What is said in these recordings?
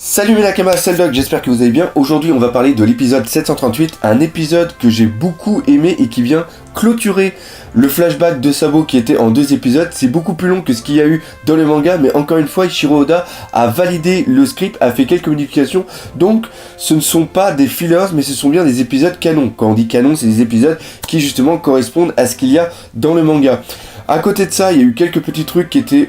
Salut mes Nakama, c'est le Doc, j'espère que vous allez bien. Aujourd'hui on va parler de l'épisode 738, un épisode que j'ai beaucoup aimé et qui vient clôturer le flashback de Sabo qui était en 2 épisodes. C'est beaucoup plus long que ce qu'il y a eu dans le manga, mais encore une fois Ichiro Oda a validé le script, a fait quelques modifications, donc ce ne sont pas des fillers mais ce sont bien des épisodes canons. Quand on dit canon, c'est des épisodes qui justement correspondent à ce qu'il y a dans le manga. À côté de ça, il y a eu quelques petits trucs qui étaient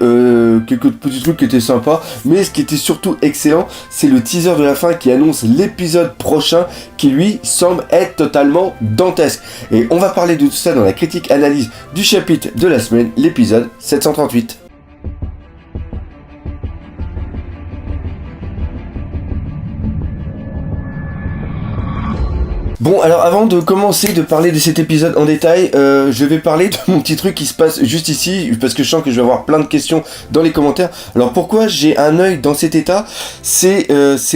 sympas, mais ce qui était surtout excellent, c'est le teaser de la fin qui annonce l'épisode prochain qui lui semble être totalement dantesque. Et on va parler de tout ça dans la critique analyse du chapitre de la semaine, l'épisode 738. Bon, alors avant de commencer de parler de cet épisode en détail, je vais parler de mon petit truc qui se passe juste ici, parce que je sens que je vais avoir plein de questions dans les commentaires. Alors pourquoi j'ai un œil dans cet état ? C'est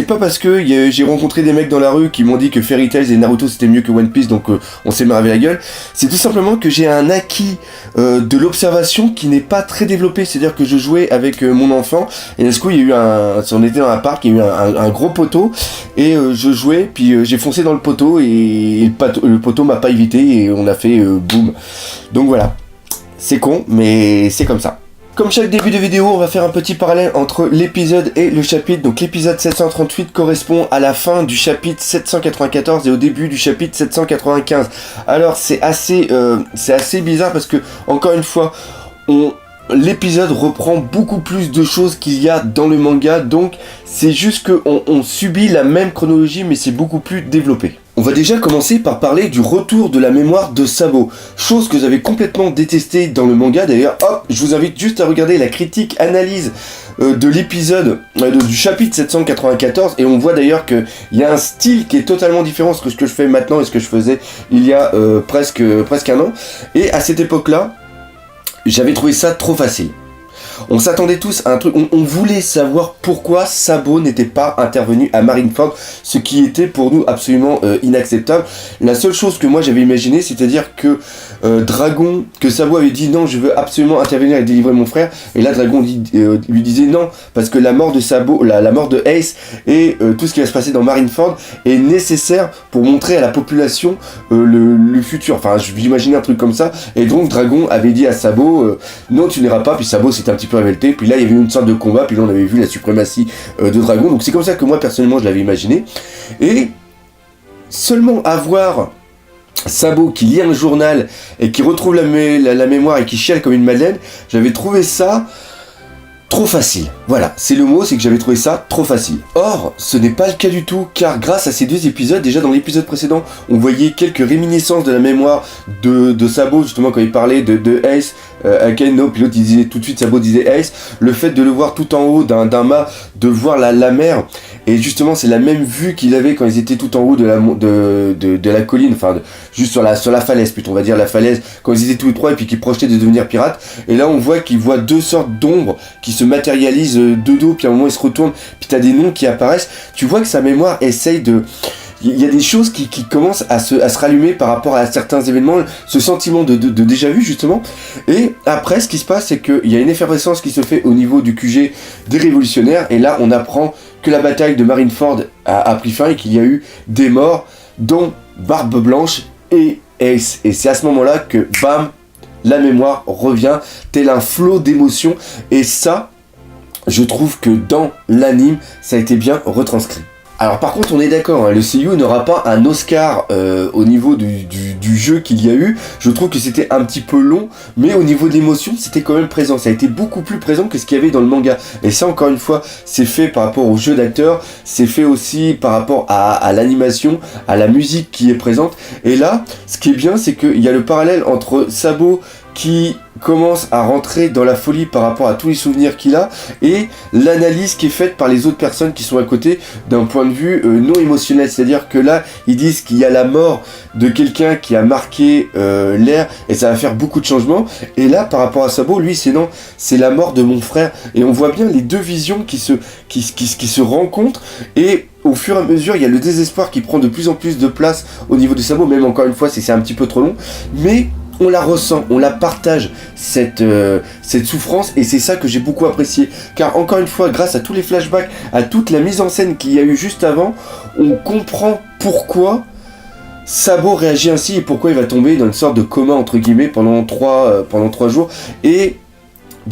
pas parce que j'ai rencontré des mecs dans la rue qui m'ont dit que Fairy Tail et Naruto c'était mieux que One Piece, donc on s'est marré la gueule. C'est tout simplement que j'ai un acquis de l'observation qui n'est pas très développé, c'est-à-dire que je jouais avec mon enfant, et d'un coup il y a eu on était dans un parc, il y a eu un gros poteau, et je jouais, puis j'ai foncé dans le poteau, et le poteau m'a pas évité et on a fait boum. Donc voilà, c'est con mais c'est comme ça. Comme chaque début de vidéo, on va faire un petit parallèle entre l'épisode et le chapitre. Donc l'épisode 738 correspond à la fin du chapitre 794 et au début du chapitre 795. Alors c'est assez bizarre parce que, encore une fois, l'épisode reprend beaucoup plus de choses qu'il y a dans le manga, donc c'est juste qu'on subit la même chronologie mais c'est beaucoup plus développé. On va déjà commencer par parler du retour de la mémoire de Sabo, chose que j'avais complètement détestée dans le manga. D'ailleurs, hop, je vous invite juste à regarder la critique analyse de l'épisode du chapitre 794, et on voit d'ailleurs qu'il y a un style qui est totalement différent de ce que je fais maintenant et ce que je faisais il y a presque un an. Et à cette époque-là, j'avais trouvé ça trop facile. On s'attendait tous à un truc, on voulait savoir pourquoi Sabo n'était pas intervenu à Marineford, ce qui était pour nous absolument inacceptable. La seule chose que moi j'avais imaginé, c'est-à-dire que que Sabo avait dit non, je veux absolument intervenir et délivrer mon frère, et là Dragon lui disait non, parce que la mort de Sabo, la mort de Ace et tout ce qui va se passer dans Marineford est nécessaire pour montrer à la population le futur. Enfin, j'imaginais un truc comme ça, et donc Dragon avait dit à Sabo non, tu n'iras pas, puis Sabo s'était un petit peu révolté, puis là il y avait une sorte de combat, puis là on avait vu la suprématie de Dragon, donc c'est comme ça que moi personnellement je l'avais imaginé. Et seulement avoir Sabo qui lit un journal et qui retrouve la mémoire et qui chiale comme une madeleine, j'avais trouvé ça trop facile. Voilà, c'est le mot, c'est que j'avais trouvé ça trop facile. Or, ce n'est pas le cas du tout, car grâce à ces 2 épisodes, déjà dans l'épisode précédent, on voyait quelques réminiscences de la mémoire de Sabo, justement quand il parlait de Ace, Akeno, puis l'autre il disait tout de suite, Sabo disait Ace, le fait de le voir tout en haut d'un mât, de voir la mer, et justement c'est la même vue qu'il avait quand ils étaient tout en haut de la colline, enfin juste sur la falaise plutôt, on va dire la falaise, quand ils étaient tous les trois et puis qu'ils projetaient de devenir pirates, et là on voit qu'ils voient 2 sortes d'ombres qui se matérialisent de dos, puis à un moment ils se retournent, puis t'as des noms qui apparaissent, tu vois que sa mémoire essaye de... Il y a des choses qui commencent à se rallumer par rapport à certains événements, ce sentiment de déjà vu justement. Et après ce qui se passe, c'est qu'il y a une effervescence qui se fait au niveau du QG des révolutionnaires, et là on apprend que la bataille de Marineford a pris fin et qu'il y a eu des morts, dont Barbe Blanche et Ace. Et c'est à ce moment-là que bam, la mémoire revient tel un flot d'émotions, et ça, je trouve que dans l'anime, ça a été bien retranscrit. Alors par contre on est d'accord, hein, le seiyuu n'aura pas un Oscar au niveau du jeu qu'il y a eu. Je trouve que c'était un petit peu long, mais au niveau de l'émotion c'était quand même présent. Ça a été beaucoup plus présent que ce qu'il y avait dans le manga. Et ça encore une fois c'est fait par rapport au jeu d'acteur, c'est fait aussi par rapport à l'animation, à la musique qui est présente. Et là ce qui est bien c'est qu'il y a le parallèle entre Sabo qui commence à rentrer dans la folie par rapport à tous les souvenirs qu'il a, et l'analyse qui est faite par les autres personnes qui sont à côté d'un point de vue non émotionnel, c'est-à-dire que là ils disent qu'il y a la mort de quelqu'un qui a marqué l'ère et ça va faire beaucoup de changements, et là par rapport à Sabo, lui c'est non, c'est la mort de mon frère, et on voit bien les 2 visions qui se rencontrent, et au fur et à mesure il y a le désespoir qui prend de plus en plus de place au niveau de Sabo, même encore une fois c'est un petit peu trop long, mais on la ressent, on la partage, cette souffrance, et c'est ça que j'ai beaucoup apprécié. Car encore une fois, grâce à tous les flashbacks, à toute la mise en scène qu'il y a eu juste avant, on comprend pourquoi Sabo réagit ainsi et pourquoi il va tomber dans une sorte de coma entre guillemets pendant 3 jours. Et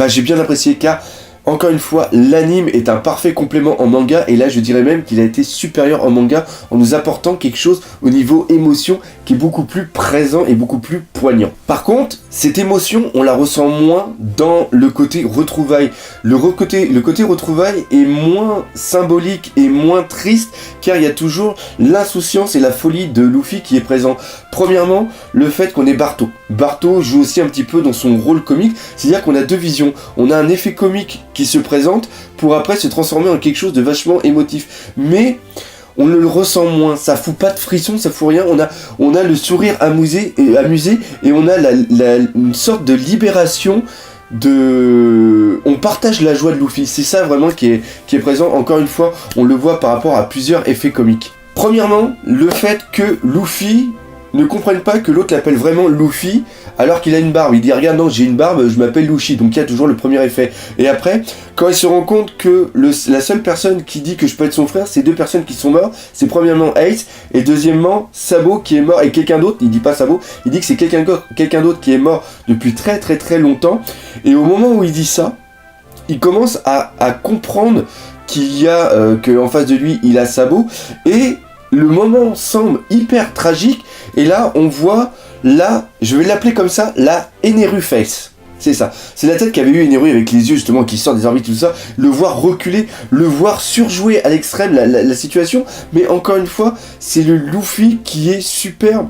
j'ai bien apprécié, car encore une fois, l'anime est un parfait complément en manga, et là je dirais même qu'il a été supérieur en manga en nous apportant quelque chose au niveau émotion qui est beaucoup plus présent et beaucoup plus poignant. Par contre, cette émotion, on la ressent moins dans le côté retrouvailles. Le côté retrouvailles est moins symbolique et moins triste, car il y a toujours l'insouciance et la folie de Luffy qui est présent. Premièrement, le fait qu'on ait Barto. Barto joue aussi un petit peu dans son rôle comique, c'est-à-dire qu'on a deux visions. On a un effet comique qui se présente pour après se transformer en quelque chose de vachement émotif. Mais on le ressent moins, ça fout pas de frisson, ça fout rien, on a le sourire amusé et on a une sorte de libération on partage la joie de Luffy. C'est ça vraiment qui est présent. Encore une fois, on le voit par rapport à plusieurs effets comiques. Premièrement, le fait que Luffy ne comprenne pas que l'autre l'appelle vraiment Luffy alors qu'il a une barbe. Il dit regarde, non, j'ai une barbe, je m'appelle Luffy. Donc il y a toujours le premier effet. Et après, quand il se rend compte que la seule personne qui dit que je peux être son frère, c'est deux personnes qui sont mortes. C'est premièrement Ace et deuxièmement Sabo qui est mort, et quelqu'un d'autre. Il dit pas Sabo, il dit que c'est quelqu'un d'autre qui est mort depuis très très très longtemps. Et au moment où il dit ça, il commence à comprendre qu'il y a qu'en face de lui il a Sabo, et le moment semble hyper tragique, et là on voit, je vais l'appeler comme ça, la Eneru Face. C'est ça, c'est la tête qu'avait eu Eneru avec les yeux justement qui sortent des orbites, tout ça, le voir reculer, le voir surjouer à l'extrême la situation, mais encore une fois, c'est le Luffy qui est super...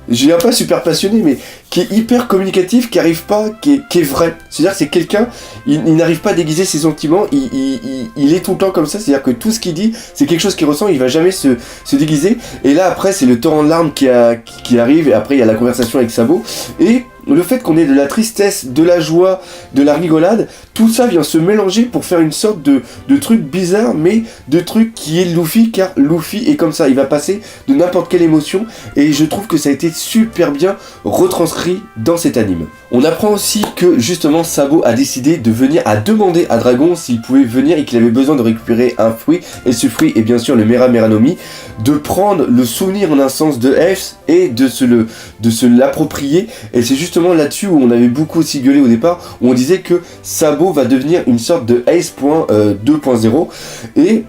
Je dirais pas super passionné, mais qui est hyper communicatif, qui est vrai. C'est-à-dire que c'est quelqu'un, il n'arrive pas à déguiser ses sentiments, il est tout le temps comme ça, c'est-à-dire que tout ce qu'il dit, c'est quelque chose qu'il ressent, il va jamais se déguiser. Et là après, c'est le torrent de larmes qui arrive, et après il y a la conversation avec Sabo, et le fait qu'on ait de la tristesse, de la joie, de la rigolade, tout ça vient se mélanger pour faire une sorte de truc bizarre, mais de truc qui est Luffy, car Luffy est comme ça, il va passer de n'importe quelle émotion, et je trouve que ça a été super bien retranscrit dans cet anime. On apprend aussi que justement Sabo a décidé de venir, à demander à Dragon s'il pouvait venir et qu'il avait besoin de récupérer un fruit, et ce fruit est bien sûr le Mera Meranomi, de prendre le souvenir en un sens de Ace et de se l'approprier, et c'est justement là-dessus où on avait beaucoup aussi gueulé au départ, où on disait que Sabo va devenir une sorte de Ace.2.0, et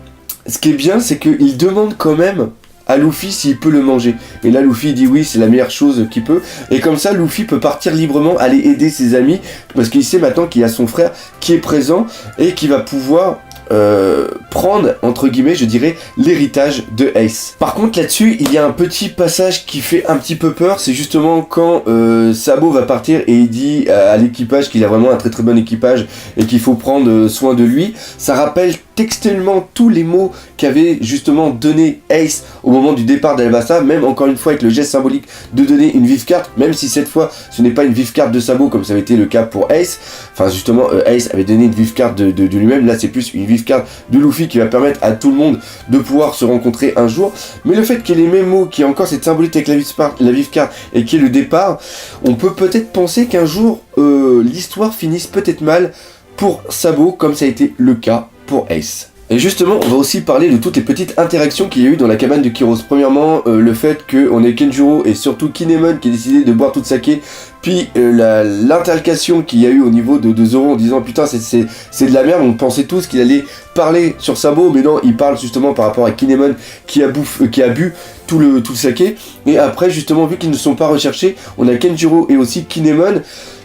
ce qui est bien, c'est qu'il demande quand même à Luffy s'il peut le manger. Et là Luffy dit oui, c'est la meilleure chose qu'il peut. Et comme ça Luffy peut partir librement, aller aider ses amis, parce qu'il sait maintenant qu'il y a son frère qui est présent et qui va pouvoir prendre, entre guillemets, je dirais, l'héritage de Ace. Par contre là-dessus, il y a un petit passage qui fait un petit peu peur, c'est justement quand Sabo va partir et il dit à l'équipage qu'il a vraiment un très très bon équipage et qu'il faut prendre soin de lui. Ça rappelle textuellement tous les mots qu'avait justement donné Ace au moment du départ d'Alabasta, même encore une fois avec le geste symbolique de donner une vive carte, même si cette fois ce n'est pas une vive carte de Sabo comme ça avait été le cas pour Ace. Enfin justement Ace avait donné une vive carte de lui-même, là c'est plus une vive carte de Luffy qui va permettre à tout le monde de pouvoir se rencontrer un jour. Mais le fait qu'il y ait les mêmes mots, qu'il y ait encore cette symbolique avec la vive carte et qu'il y ait le départ, on peut peut-être penser qu'un jour l'histoire finisse peut-être mal pour Sabo comme ça a été le cas pour Ace. Et justement, on va aussi parler de toutes les petites interactions qu'il y a eu dans la cabane de Kyros. Premièrement, le fait qu'on ait Kenjuro et surtout Kinemon qui a décidé de boire toute saké, puis l'intercation qu'il y a eu au niveau de Zoro en disant putain c'est de la merde, on pensait tous qu'il allait parler sur Sabo, mais non, il parle justement par rapport à Kinemon qui a bu tout le saké. Et après justement, vu qu'ils ne sont pas recherchés, on a Kenjuro et aussi Kinemon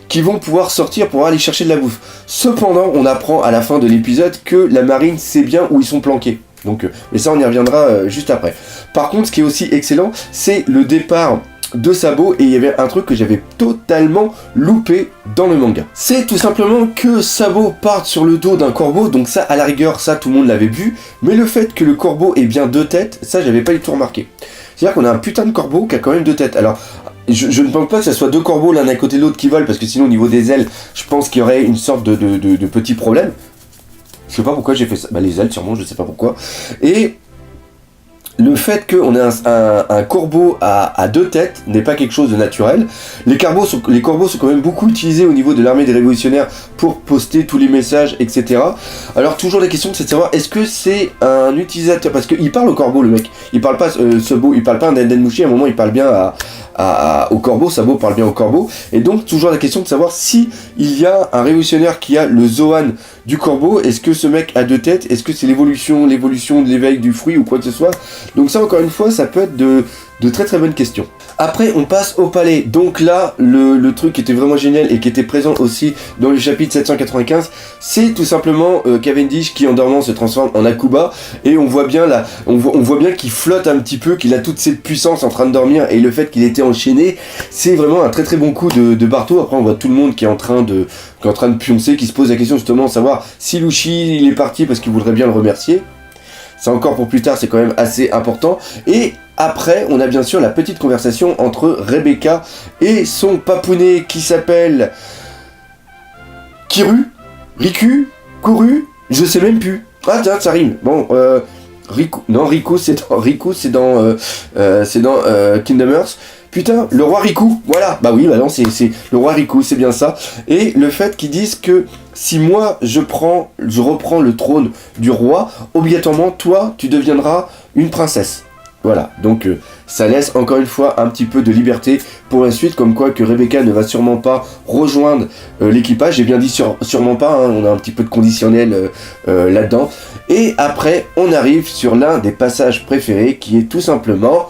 qui vont pouvoir sortir pour aller chercher de la bouffe. Cependant, on apprend à la fin de l'épisode que la marine sait bien où ils sont planqués. Donc, mais ça, on y reviendra juste après. Par contre, ce qui est aussi excellent, c'est le départ de Sabo, et il y avait un truc que j'avais totalement loupé dans le manga. C'est tout simplement que Sabo parte sur le dos d'un corbeau, donc ça, à la rigueur, ça, tout le monde l'avait vu, mais le fait que le corbeau ait bien deux têtes, ça, j'avais pas du tout remarqué. C'est-à-dire qu'on a un putain de corbeau qui a quand même deux têtes. Alors, je ne pense pas que ce soit deux corbeaux l'un à côté de l'autre qui volent, parce que sinon au niveau des ailes, je pense qu'il y aurait une sorte de petit problème. Je sais pas pourquoi j'ai fait ça. Bah les ailes sûrement, je sais pas pourquoi. Et le fait qu'on ait un corbeau à deux têtes n'est pas quelque chose de naturel. Les corbeaux sont quand même beaucoup utilisés au niveau de l'armée des révolutionnaires pour poster tous les messages, etc. Alors toujours la question c'est de savoir est-ce que c'est un utilisateur, parce qu'il parle au corbeau le mec, il parle pas Sabo, il parle pas d'un Denmushi, à un moment il parle bien au corbeau, Sabo parle bien au corbeau, et donc toujours la question de savoir si il y a un révolutionnaire qui a le Zoan du corbeau, est-ce que ce mec a deux têtes, est-ce que c'est l'évolution de l'éveil du fruit ou quoi que ce soit. Donc ça encore une fois ça peut être de très très bonnes questions. Après on passe au palais, donc là le truc qui était vraiment génial et qui était présent aussi dans le chapitre 795, c'est tout simplement Cavendish qui en dormant se transforme en Akuba, et on voit bien là, on voit bien qu'il flotte un petit peu, qu'il a toute cette puissance en train de dormir, et le fait qu'il était enchaîné, c'est vraiment un très très bon coup de Barto. Après on voit tout le monde qui est en train de pioncer, qui se pose la question justement de savoir si Lushi il est parti parce qu'il voudrait bien le remercier. C'est encore pour plus tard, c'est quand même assez important. Et après, on a bien sûr la petite conversation entre Rebecca et son papounet qui s'appelle Riku, je sais même plus. Ah tiens, ça rime. Bon, Riku c'est dans Kingdom Hearts. Putain, le roi Riku, voilà. Bah oui, bah non, c'est le roi Riku, c'est bien ça. Et le fait qu'ils disent que si moi je reprends le trône du roi, obligatoirement toi tu deviendras une princesse. Voilà, donc ça laisse encore une fois un petit peu de liberté pour la suite, comme quoi que Rebecca ne va sûrement pas rejoindre l'équipage. J'ai bien dit sûrement pas, hein, on a un petit peu de conditionnel là-dedans. Et après, on arrive sur l'un des passages préférés qui est tout simplement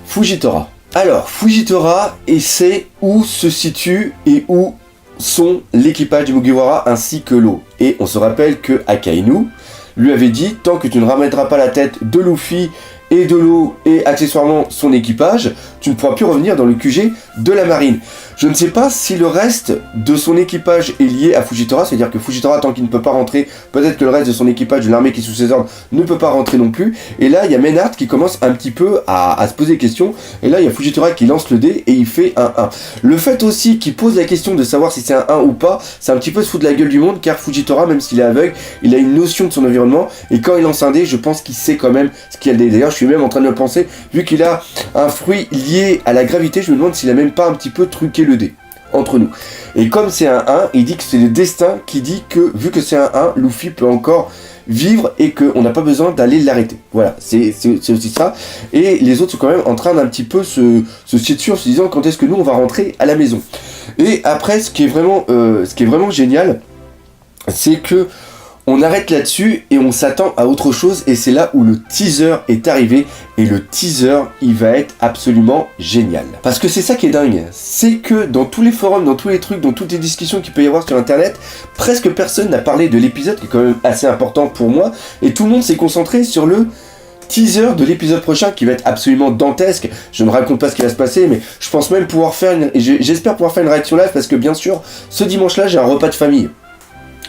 Fujitora. Alors, Fujitora, et c'est où se situe et où sont l'équipage du Mugiwara ainsi que l'eau. Et on se rappelle que Akainu lui avait dit, tant que tu ne ramèneras pas la tête de Luffy et de l'eau et accessoirement son équipage, tu ne pourras plus revenir dans le QG de la marine. Je ne sais pas si le reste de son équipage est lié à Fujitora, c'est-à-dire que Fujitora, tant qu'il ne peut pas rentrer, peut-être que le reste de son équipage de l'armée qui est sous ses ordres ne peut pas rentrer non plus. Et là, il y a Maynard qui commence un petit peu à se poser des questions. Et là, il y a Fujitora qui lance le dé et il fait un 1. Le fait aussi qu'il pose la question de savoir si c'est un 1 ou pas, c'est un petit peu se foutre de la gueule du monde, car Fujitora, même s'il est aveugle, il a une notion de son environnement. Et quand il lance un dé, je pense qu'il sait quand même ce qu'il y a le dé. D'ailleurs, je suis même en train de le penser, vu qu'il a un fruit lié à la gravité, je me demande s'il a même pas un petit peu truqué le dé entre nous. Et comme c'est un 1, il dit que c'est le destin qui dit que, vu que c'est un 1, Luffy peut encore vivre et qu'on n'a pas besoin d'aller l'arrêter. Voilà, c'est aussi ça. Et les autres sont quand même en train d'un petit peu se chier dessus en se disant quand est-ce que nous on va rentrer à la maison. Et après, ce qui est vraiment génial, c'est que on arrête là-dessus et on s'attend à autre chose, et c'est là où le teaser est arrivé, et le teaser il va être absolument génial. Parce que c'est ça qui est dingue, c'est que dans tous les forums, dans tous les trucs, dans toutes les discussions qu'il peut y avoir sur internet, presque personne n'a parlé de l'épisode qui est quand même assez important pour moi, et tout le monde s'est concentré sur le teaser de l'épisode prochain qui va être absolument dantesque. Je ne raconte pas ce qui va se passer, mais je pense même pouvoir j'espère pouvoir faire une réaction live, parce que bien sûr, ce dimanche-là j'ai un repas de famille.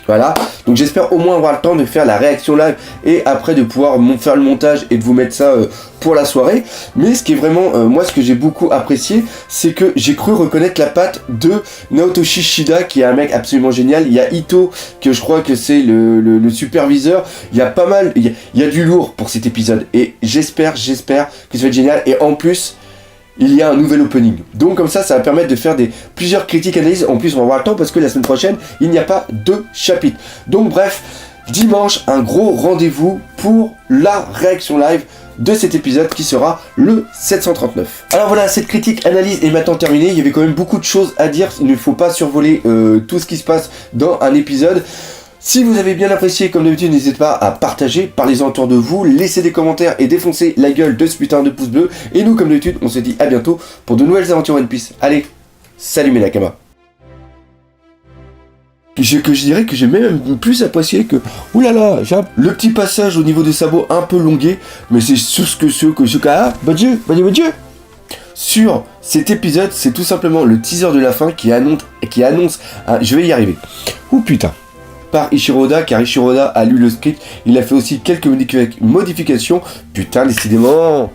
Voilà, donc j'espère au moins avoir le temps de faire la réaction live et après de pouvoir faire le montage et de vous mettre ça pour la soirée. Mais ce qui est vraiment, moi ce que j'ai beaucoup apprécié, c'est que j'ai cru reconnaître la patte de Naotoshi Shida, qui est un mec absolument génial. Il y a Ito, que je crois que c'est le superviseur. Il y a pas mal, il y a du lourd pour cet épisode, et j'espère que ça va être génial. Et en plus, il y a un nouvel opening. Donc comme ça va permettre de faire plusieurs critiques analyses. En plus, on va avoir le temps parce que la semaine prochaine, il n'y a pas de chapitre. Donc bref, dimanche, un gros rendez-vous pour la réaction live de cet épisode qui sera le 739. Alors voilà, cette critique analyse est maintenant terminée. Il y avait quand même beaucoup de choses à dire. Il ne faut pas survoler tout ce qui se passe dans un épisode. Si vous avez bien apprécié, comme d'habitude, n'hésitez pas à partager, parlez-en autour de vous, laissez des commentaires et défoncez la gueule de ce putain de pouce bleu. Et nous, comme d'habitude, on se dit à bientôt pour de nouvelles aventures One Piece. Allez, salut mes Nakama. Que je dirais que j'ai même plus apprécié que... Oulala, j'ai le petit passage au niveau des sabots un peu longué, mais c'est sur ce que... Ah, bon Dieu. Sur cet épisode, c'est tout simplement le teaser de la fin qui annonce... je vais y arriver. Oh putain. Par Ishiroda, car Ishiroda a lu le script, il a fait aussi quelques modifications. Putain, décidément,